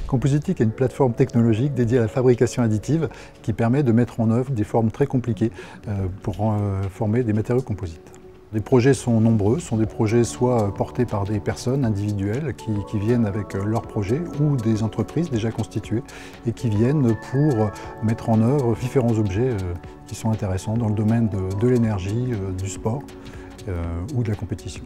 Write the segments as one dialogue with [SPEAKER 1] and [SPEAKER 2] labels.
[SPEAKER 1] Compositic est une plateforme technologique dédiée à la fabrication additive qui permet de mettre en œuvre des formes très compliquées pour former des matériaux composites. Les projets sont nombreux, sont des projets soit portés par des personnes individuelles qui viennent avec leurs projets ou des entreprises déjà constituées et qui viennent pour mettre en œuvre différents objets qui sont intéressants dans le domaine de l'énergie, du sport ou de la compétition.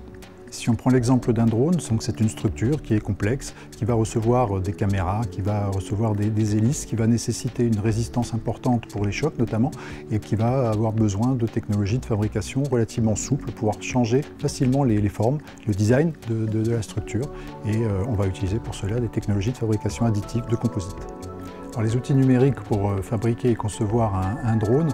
[SPEAKER 1] Si on prend l'exemple d'un drone, c'est une structure qui est complexe, qui va recevoir des caméras, qui va recevoir des hélices, qui va nécessiter une résistance importante pour les chocs notamment, et qui va avoir besoin de technologies de fabrication relativement souples pour pouvoir changer facilement les formes, le design de la structure. Et on va utiliser pour cela des technologies de fabrication additive de composites. Alors, les outils numériques pour fabriquer et concevoir un drone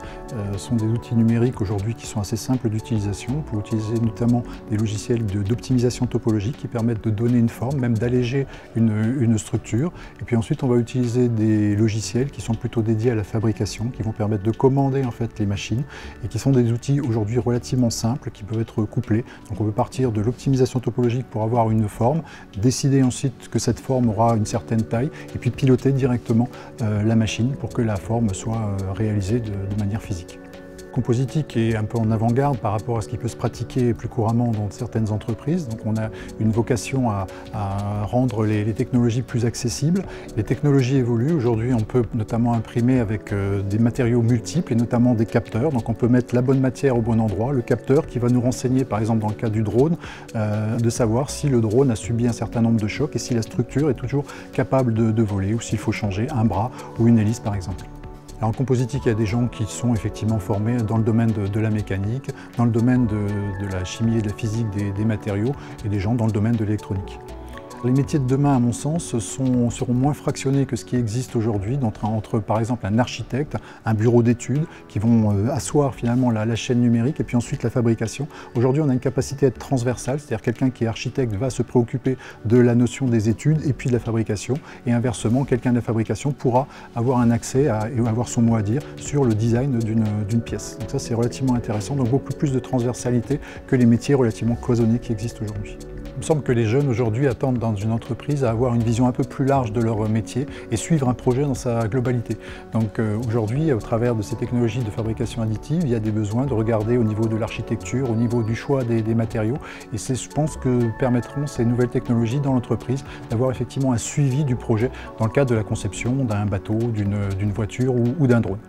[SPEAKER 1] sont des outils numériques aujourd'hui qui sont assez simples d'utilisation. On peut utiliser notamment des logiciels d'optimisation topologique qui permettent de donner une forme, même d'alléger une structure. Et puis ensuite, on va utiliser des logiciels qui sont plutôt dédiés à la fabrication, qui vont permettre de commander en fait les machines et qui sont des outils aujourd'hui relativement simples qui peuvent être couplés. Donc on peut partir de l'optimisation topologique pour avoir une forme, décider ensuite que cette forme aura une certaine taille et puis piloter directement la machine pour que la forme soit réalisée de manière physique. Compositic est un peu en avant-garde par rapport à ce qui peut se pratiquer plus couramment dans certaines entreprises. Donc on a une vocation à rendre les technologies plus accessibles. Les technologies évoluent. Aujourd'hui, on peut notamment imprimer avec des matériaux multiples et notamment des capteurs. Donc on peut mettre la bonne matière au bon endroit, le capteur qui va nous renseigner, par exemple dans le cas du drone, de savoir si le drone a subi un certain nombre de chocs et si la structure est toujours capable de voler ou s'il faut changer un bras ou une hélice par exemple. Alors, en Compositic, il y a des gens qui sont effectivement formés dans le domaine de la mécanique, dans le domaine de la chimie et de la physique des matériaux et des gens dans le domaine de l'électronique. Les métiers de demain, à mon sens, seront moins fractionnés que ce qui existe aujourd'hui entre, par exemple, un architecte, un bureau d'études, qui vont asseoir finalement la chaîne numérique et puis ensuite la fabrication. Aujourd'hui, on a une capacité à être transversale, c'est-à-dire quelqu'un qui est architecte va se préoccuper de la notion des études et puis de la fabrication. Et inversement, quelqu'un de la fabrication pourra avoir un accès et avoir son mot à dire sur le design d'une pièce. Donc ça, c'est relativement intéressant, donc beaucoup plus de transversalité que les métiers relativement cloisonnés qui existent aujourd'hui. Il me semble que les jeunes aujourd'hui attendent dans une entreprise à avoir une vision un peu plus large de leur métier et suivre un projet dans sa globalité. Donc aujourd'hui, au travers de ces technologies de fabrication additive, il y a des besoins de regarder au niveau de l'architecture, au niveau du choix des matériaux. Et c'est, je pense, que permettront ces nouvelles technologies dans l'entreprise d'avoir effectivement un suivi du projet dans le cadre de la conception d'un bateau, d'une voiture ou d'un drone.